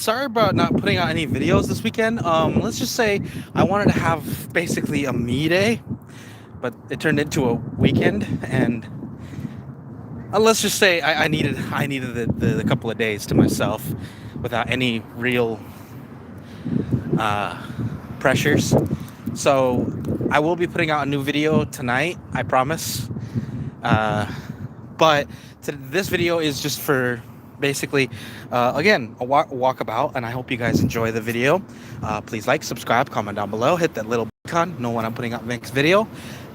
sorry about not putting out any videos this weekend. Let's just say I wanted to have basically a me day, but it turned into a weekend, and let's just say I needed the couple of days to myself without any real uh, pressures. So I will be putting out a new video tonight, I promise. Uh, but this video is just for basically, again, a walkabout, and I hope you guys enjoy the video. Please like, subscribe, comment down below, hit that little icon, know when I'm putting out next video.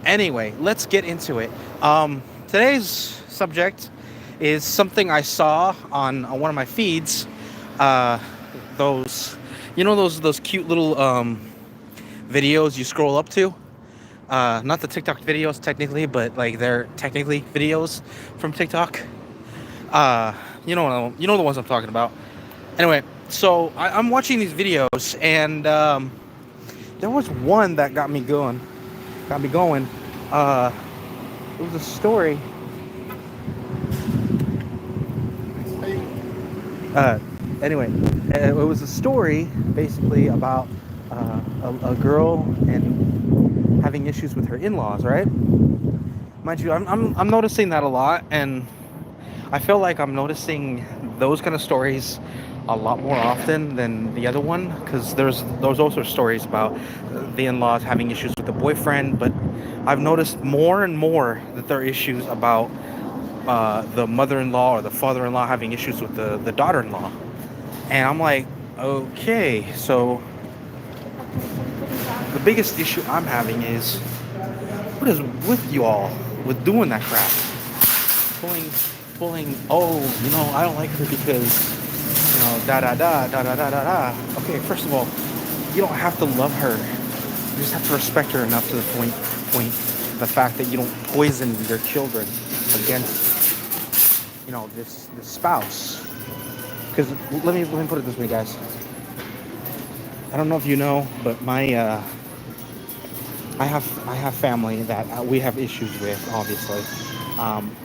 Anyway, let's get into it. Today's subject is something I saw on one of my feeds. Those, those cute little videos you scroll up to. Not the TikTok videos technically, but like they're technically videos from TikTok. You know the ones I'm talking about. Anyway, so I'm watching these videos, and there was one that got me going. It was a story. Anyway, it was a story basically about a girl and having issues with her in-laws, right? Mind you, I'm noticing that a lot, and I feel like I'm noticing those kind of stories a lot more often than the other one, because there's also stories about the in-laws having issues with the boyfriend, but I've noticed more and more that there are issues about the mother-in-law or the father-in-law having issues with the daughter-in-law. And I'm like, okay, so the biggest issue I'm having is, what is with you all with doing that crap? Pulling, oh, I don't like her because, da da da da da da da da. Okay, first of all, you don't have to love her. You just have to respect her enough to the point the fact that you don't poison your children against, this spouse. Because let me put it this way, guys. I don't know if you know, but my I have family that we have issues with, obviously.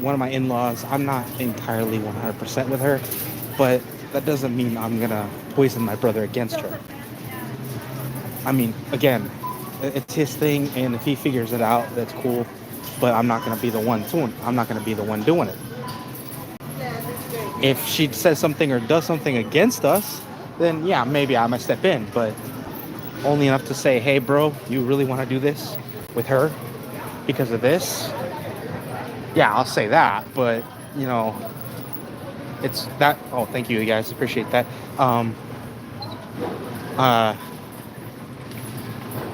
One of my in-laws, I'm not entirely 100% with her, but that doesn't mean I'm gonna poison my brother against her. I mean, again, it's his thing, and if he figures it out, that's cool. But I'm not gonna be the one doing it. I'm not gonna be the one doing it. If she says something or does something against us, then yeah, maybe I might step in, but only enough to say, hey, bro, you really want to do this with her because of this? Yeah, I'll say that, but it's that. Oh, thank you guys, appreciate that.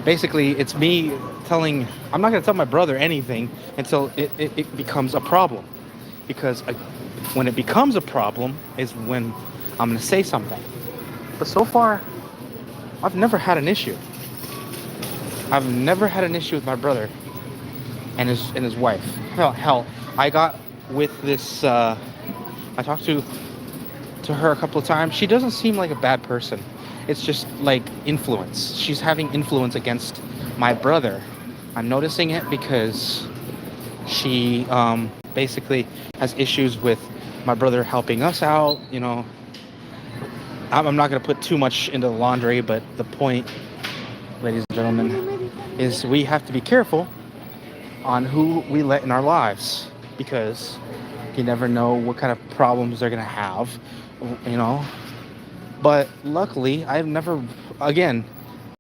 Basically, it's me telling. I'm not gonna tell my brother anything until it becomes a problem, because when it becomes a problem is when I'm gonna say something. But so far, I've never had an issue. I've never had an issue with my brother and his wife. Hell, I got with this. I talked to her a couple of times. She doesn't seem like a bad person. It's just like influence. She's having influence against my brother. I'm noticing it because she basically has issues with my brother helping us out. I'm not going to put too much into the laundry, but the point, ladies and gentlemen, is we have to be careful on who we let in our lives, because you never know what kind of problems they're going to have, But luckily, I've never, again,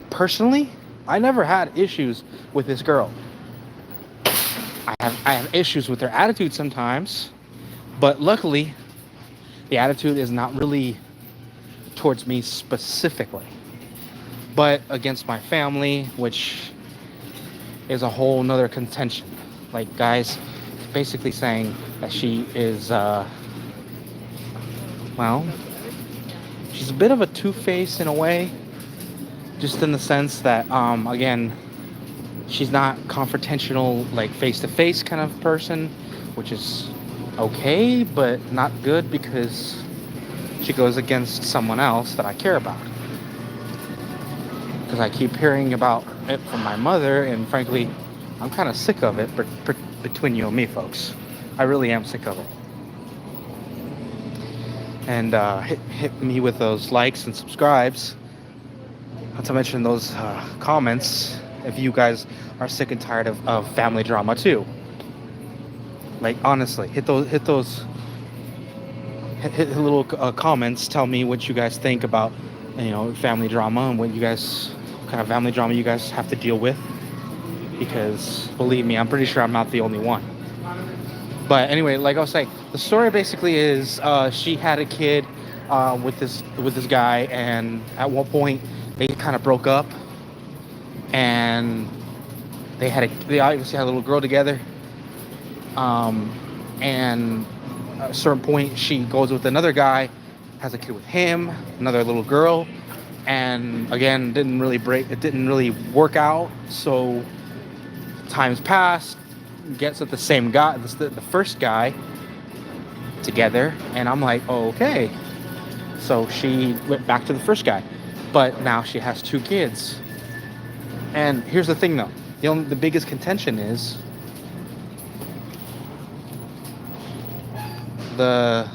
personally, I never had issues with this girl. I have issues with her attitude sometimes, but luckily, the attitude is not really towards me specifically, but against my family, which is a whole nother contention. Like, guys, basically saying that she is, she's a bit of a two-face in a way, just in the sense that, again, she's not confrontational, like face-to-face kind of person, which is okay, but not good, because she goes against someone else that I care about. Because I keep hearing about it from my mother, and frankly, I'm kind of sick of it, between you and me, folks. I really am sick of it. and hit me with those likes and subscribes. Not to mention those comments. If you guys are sick and tired of family drama too, like honestly, hit the little comments. Tell me what you guys think about family drama and what kind of family drama you guys have to deal with. Because believe me, I'm pretty sure I'm not the only one. But anyway, like I was saying, the story basically is she had a kid with this guy, and at one point they kind of broke up, and they obviously had a little girl together. And at a certain point, she goes with another guy, has a kid with him, another little girl, and again, it didn't really work out. So times passed, gets with the same guy, the first guy, together, and I'm like, oh, okay. So she went back to the first guy, but now she has 2 kids. And here's the thing, though. The biggest contention is the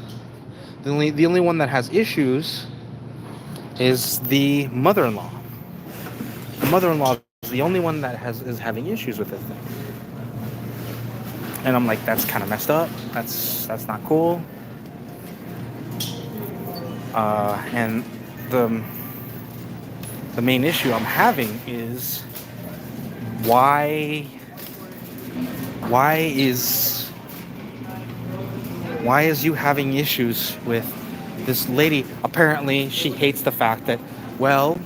only one that has issues is the mother-in-law. The mother-in-law is the only one that is having issues with this thing. And I'm like, that's kind of messed up. That's not cool. And the main issue I'm having is why is you having issues with this lady? Apparently, she hates the fact that, well,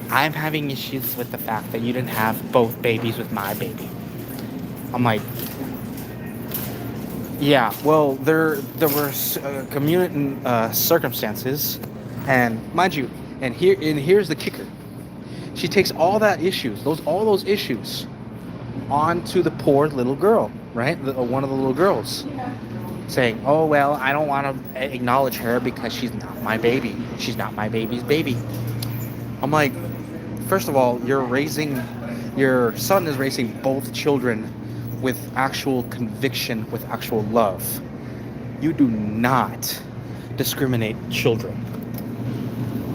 I'm having issues with the fact that you didn't have both babies with my baby. I'm like, yeah, well, there were community circumstances, and mind you, and here's the kicker. She takes all those issues onto the poor little girl, right? One of the little girls, saying, "Oh well, I don't want to acknowledge her because she's not my baby. She's not my baby's baby." I'm like, first of all, your son is raising both children with actual conviction, with actual love. You do not discriminate children.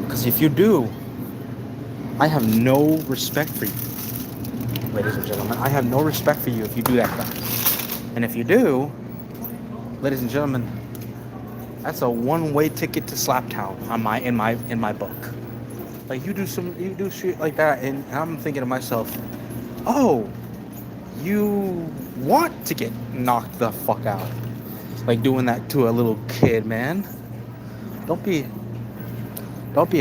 Because if you do, I have no respect for you, ladies and gentlemen. I have no respect for you if you do that crap. And if you do, ladies and gentlemen, that's a one-way ticket to Slaptown in my book. Like, you do shit like that, and I'm thinking to myself, oh, you want to get knocked the fuck out, like doing that to a little kid, man. Don't be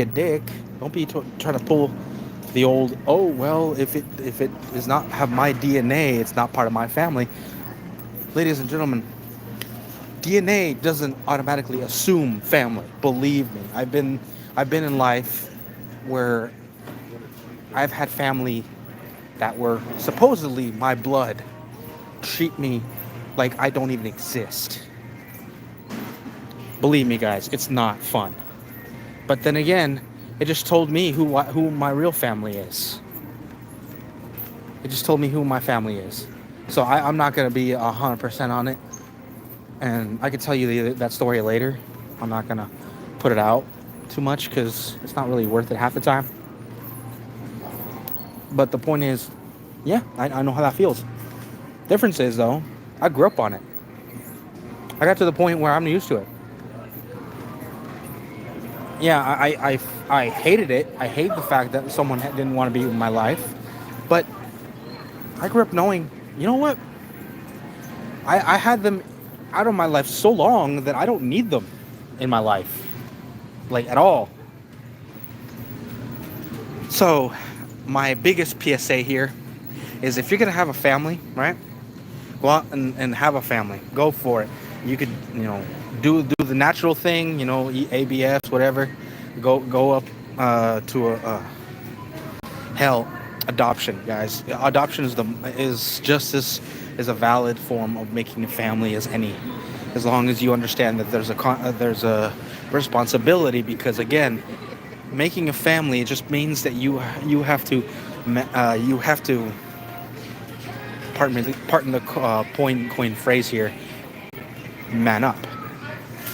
a dick. Don't be trying to pull the old, oh well, if it does not have my DNA, it's not part of my family. Ladies and gentlemen, DNA doesn't automatically assume family. Believe me, I've been in life where I've had family that were supposedly my blood treat me like I don't even exist. Believe me, guys, it's not fun. But then again, it just told me who my real family is. It just told me who my family is. So I'm not going to be 100% on it. And I could tell you that story later. I'm not going to put it out too much because it's not really worth it half the time. But the point is, yeah, I know how that feels. Difference is, though, I grew up on it. I got to the point where I'm used to it. Yeah, I hated it. I hate the fact that someone didn't want to be in my life. But I grew up knowing, you know what? I had them out of my life so long that I don't need them in my life. Like, at all. So, my biggest PSA here is if you're going to have a family, right? Go out and have a family. Go for it. You could, do the natural thing, eat ABS, whatever. Go up to adoption, guys. Adoption is just as a valid form of making a family as any, as long as you understand that there's a responsibility. Because again, making a family just means that you have to pardon the coin phrase here, man up.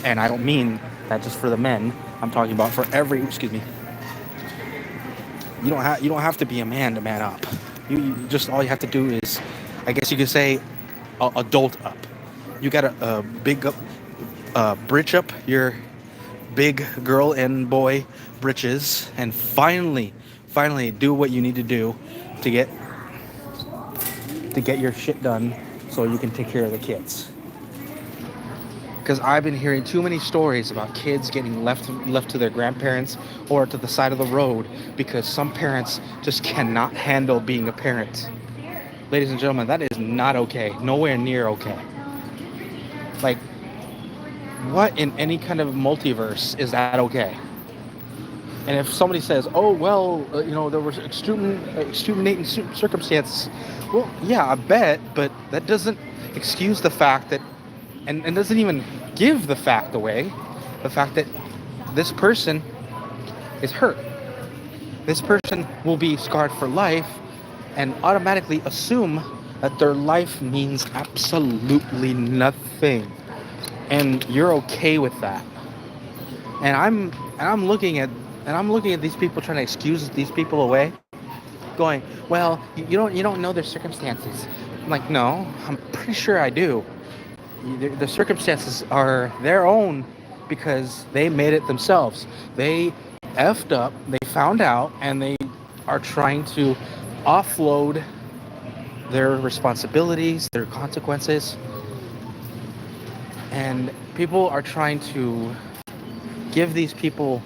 And I don't mean that just for the men. I'm talking about for every. Excuse me. You don't have to be a man to man up. You just all you have to do is, I guess you could say, adult up. You got to big up, bridge up your big girl and boy britches, and finally do what you need to do to get your shit done, so you can take care of the kids. Because I've been hearing too many stories about kids getting left to their grandparents or to the side of the road because some parents just cannot handle being a parent. Ladies and gentlemen, that is not okay. Nowhere near okay. Like, what in any kind of multiverse is that okay? And if somebody says, "Oh well, there was extenuating circumstances," well, yeah, I bet, but that doesn't excuse the fact that, and doesn't even give the fact away, the fact that this person is hurt. This person will be scarred for life, and automatically assume that their life means absolutely nothing, and you're okay with that. And I'm looking at these people, trying to excuse these people away, going, well, you don't know their circumstances. I'm like, no, I'm pretty sure I do. The circumstances are their own because they made it themselves. They effed up, they found out, and they are trying to offload their responsibilities, their consequences. And people are trying to give these people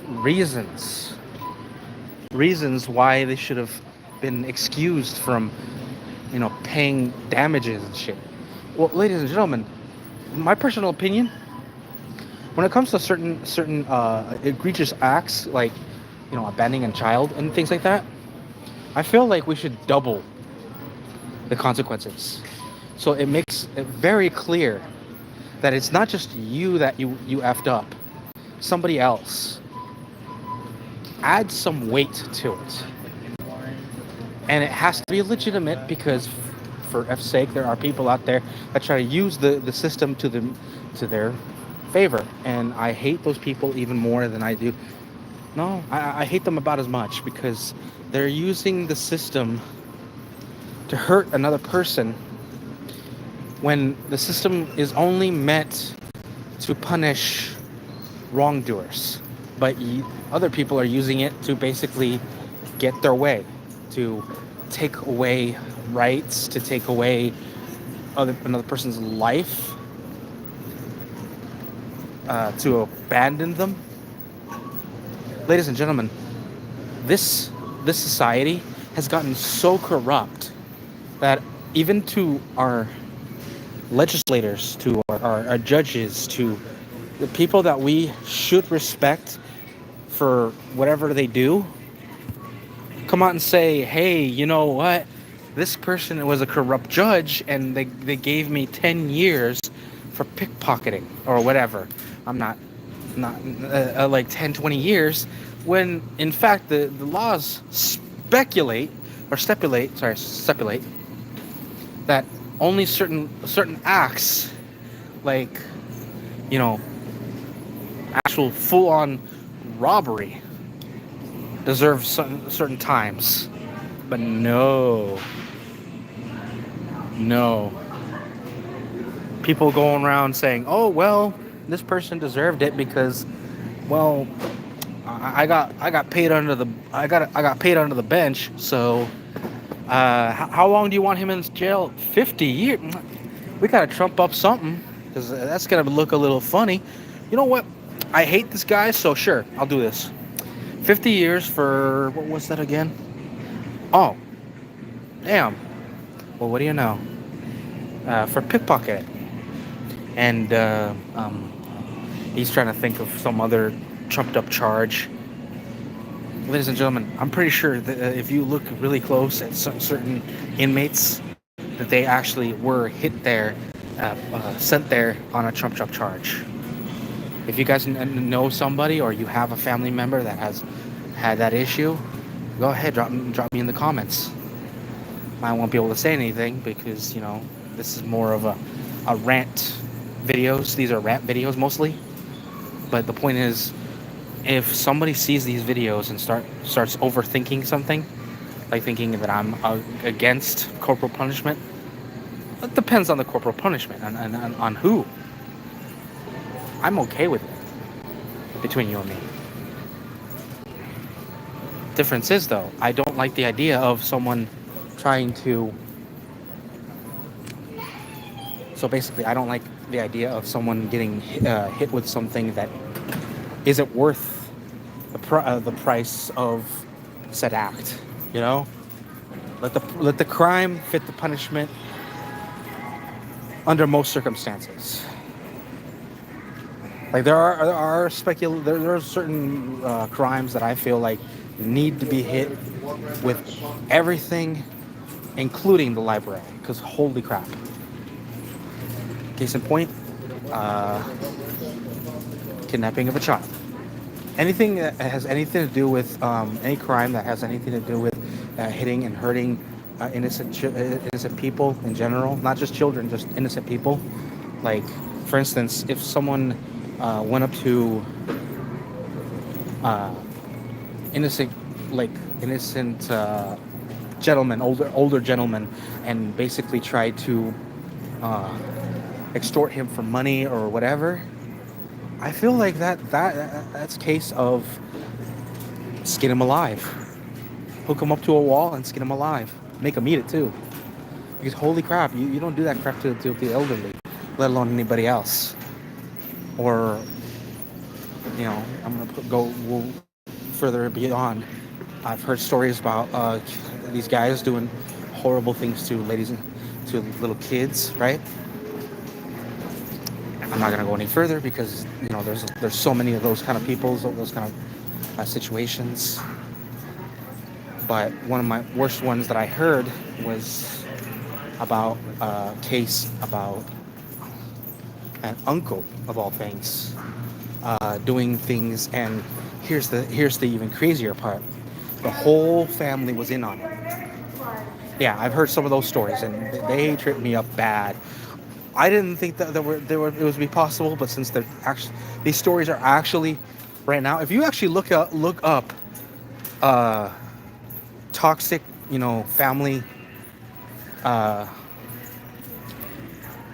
reasons why they should have been excused from, paying damages and shit. Well, ladies and gentlemen, my personal opinion, when it comes to certain egregious acts like, abandoning a child and things like that, I feel like we should double the consequences. So it makes it very clear that it's not just you that you effed up. Somebody else. Add some weight to it. And it has to be legitimate because, for F's sake, there are people out there that try to use the system to their favor. And I hate those people even more than I do. No, I hate them about as much because they're using the system to hurt another person when the system is only meant to punish wrongdoers. But other people are using it to basically get their way, to take away rights, to take away another person's life, to abandon them. Ladies and gentlemen, this society has gotten so corrupt that even to our legislators, to our judges, to the people that we should respect for whatever they do, come out and say, hey, you know what? This person was a corrupt judge and they gave me 10 years for pickpocketing or whatever. I'm not like 10, 20 years, when in fact the laws stipulate that only certain acts, like, actual full-on robbery, deserve certain times. But no, people going around saying, oh well, this person deserved it because, well, I got paid under the bench. So how long do you want him in jail? 50 years? We gotta trump up something, because that's gonna look a little funny. You know what? I hate this guy, so sure, I'll do this. 50 years for, what was that again? Oh, damn. Well, what do you know? For pickpocketing. And he's trying to think of some other trumped up charge. Ladies and gentlemen, I'm pretty sure that if you look really close at certain inmates, that they actually were hit there, sent there on a trumped up charge. If you guys know somebody or you have a family member that has had that issue, go ahead, drop me in the comments. I won't be able to say anything because, this is more of a rant videos. These are rant videos mostly. But the point is, if somebody sees these videos and starts overthinking something, like thinking that I'm against corporal punishment, it depends on the corporal punishment and on who. I'm okay with it between you and me. Difference is though, I don't like the idea of someone trying to. So basically, I don't like the idea of someone getting hit with something that isn't worth the price of said act. You know, let the crime fit the punishment under most circumstances. Like there are there are certain crimes that I feel like need to be hit with everything, including the library. Because holy crap! Case in point, kidnapping of a child. Anything that has anything to do with any crime that has anything to do with hitting and hurting innocent people in general, not just children, just innocent people. Like, for instance, if someone went up to innocent, innocent gentlemen, older gentlemen, and basically tried to extort him for money or whatever, I feel like that's a case of skin him alive. Hook him up to a wall and skin him alive. Make him eat it too. Because holy crap, you don't do that crap to the elderly, let alone anybody else. Or, I'm gonna go further beyond. I've heard stories about these guys doing horrible things to to little kids, right? I'm not gonna go any further because there's so many of those kind of people, those kind of situations. But one of my worst ones that I heard was about a case about an uncle of all things doing things, and here's the even crazier part: the whole family was in on it. Yeah, I've heard some of those stories, and they tripped me up bad. I didn't think that it would be possible, but since these stories are actually right now, if you actually look up toxic, family. I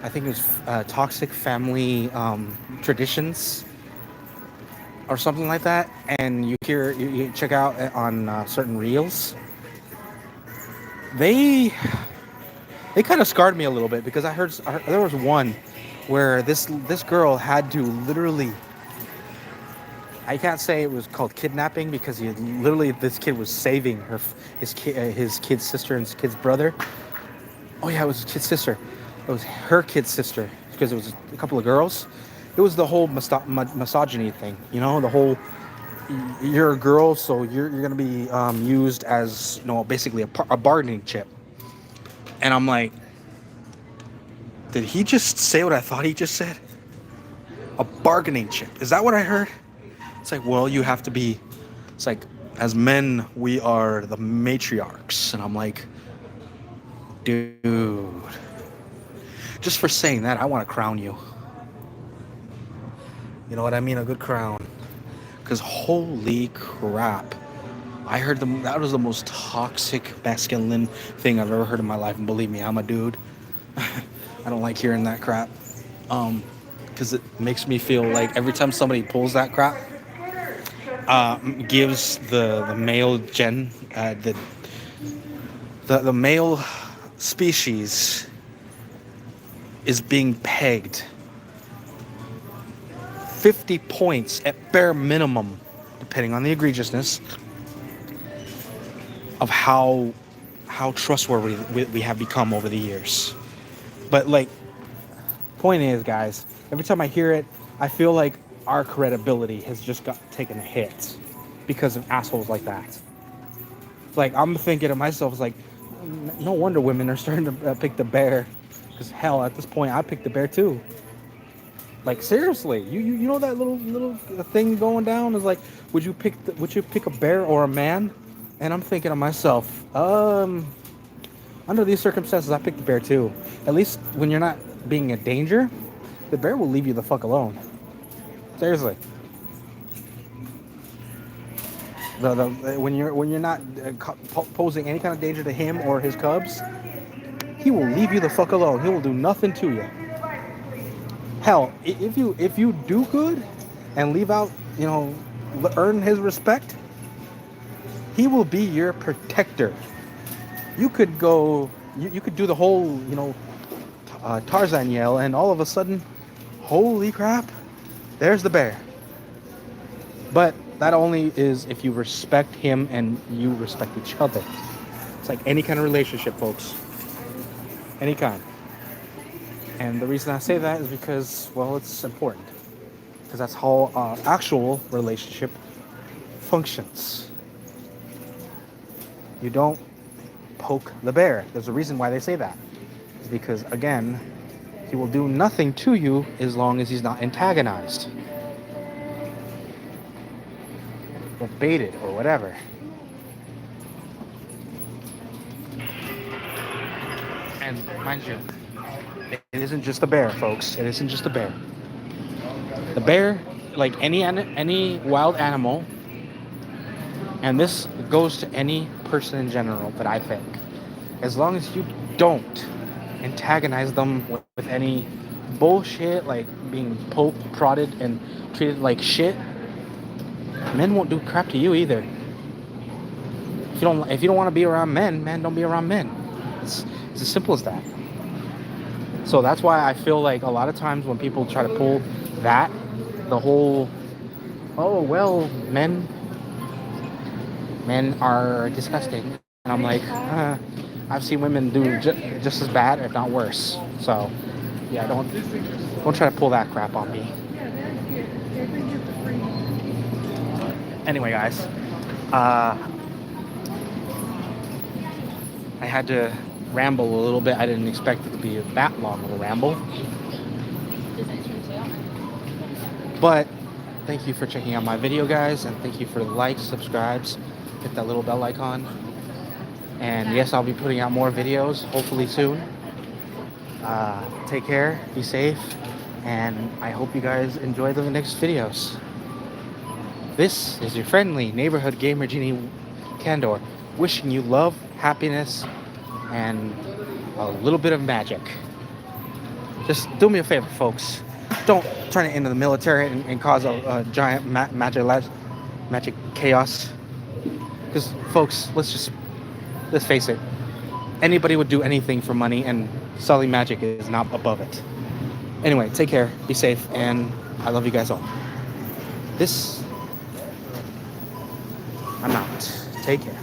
think it was toxic family traditions or something like that, and you check out on certain reels. They kind of scarred me a little bit because I heard there was one where this girl had to literally. I can't say it was called kidnapping because this kid was saving his kid's sister and his kid's brother. Oh yeah, it was his kid's sister. It was her kid's sister because it was a couple of girls. It was the whole misogyny thing, the whole you're a girl, so you're gonna be used as basically a bargaining chip. And I'm like, did he just say what I thought he just said? A bargaining chip? Is that what I heard? It's like, well, you have to be. It's like, as men, we are the matriarchs, and I'm like, dude. Just for saying that, I want to crown you. You know what I mean? A good crown. Because holy crap. I heard that was the most toxic masculine thing I've ever heard in my life. And believe me, I'm a dude. I don't like hearing that crap. Because it makes me feel like every time somebody pulls that crap, gives the male the male species is being pegged 50 points at bare minimum, depending on the egregiousness of how trustworthy we have become over the years. But point is, guys, every time I hear it, I feel like our credibility has just got taken a hit because of assholes like that. I'm thinking to myself, it's like, no wonder women are starting to pick the bear. Because hell, at this point, I picked the bear too. Seriously, you know that little thing going down is like, would you pick a bear or a man? And I'm thinking to myself, under these circumstances, I picked the bear too. At least when you're not being a danger, the bear will leave you the fuck alone. Seriously. When you're not posing any kind of danger to him or his cubs, he will leave you the fuck alone. He will do nothing to you. Hell, if you do good and leave out, earn his respect, he will be your protector. You could go, you could do the whole, Tarzan yell, and all of a sudden, holy crap, there's the bear. But that only is if you respect him and you respect each other. It's like any kind of relationship, folks. Any kind. And the reason I say that is because, well, it's important. Because that's how actual relationship functions. You don't poke the bear. There's a reason why they say that. It's because, again, he will do nothing to you as long as he's not antagonized or baited or whatever. And mind you, it isn't just a bear, folks. It isn't just a bear. The bear, like any wild animal, and this goes to any person in general, but I think, as long as you don't antagonize them with any bullshit, like being poked, prodded, and treated like shit, men won't do crap to you either. If you don't want to be around men, don't be around men. It's as simple as that. So that's why I feel like a lot of times when people try to pull that, the whole, oh well, men are disgusting, and I'm like, I've seen women do just as bad, if not worse. So yeah, don't try to pull that crap on me. Anyway, guys, I had to ramble a little bit. I didn't expect it to be that long of a ramble. But thank you for checking out my video, guys, and thank you for the likes, subscribes, hit that little bell icon. And yes, I'll be putting out more videos, hopefully soon. Take care, be safe, and I hope you guys enjoy the next videos. This is your friendly neighborhood gamer Genie Candor, wishing you love, happiness, and a little bit of magic. Just do me a favor, folks. Don't turn it into the military and cause a giant magic chaos. Because, folks, let's face it. Anybody would do anything for money, and selling magic is not above it. Anyway, take care, be safe, and I love you guys all. I'm out. Take care.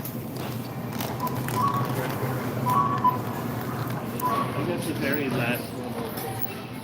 I guess the very last one.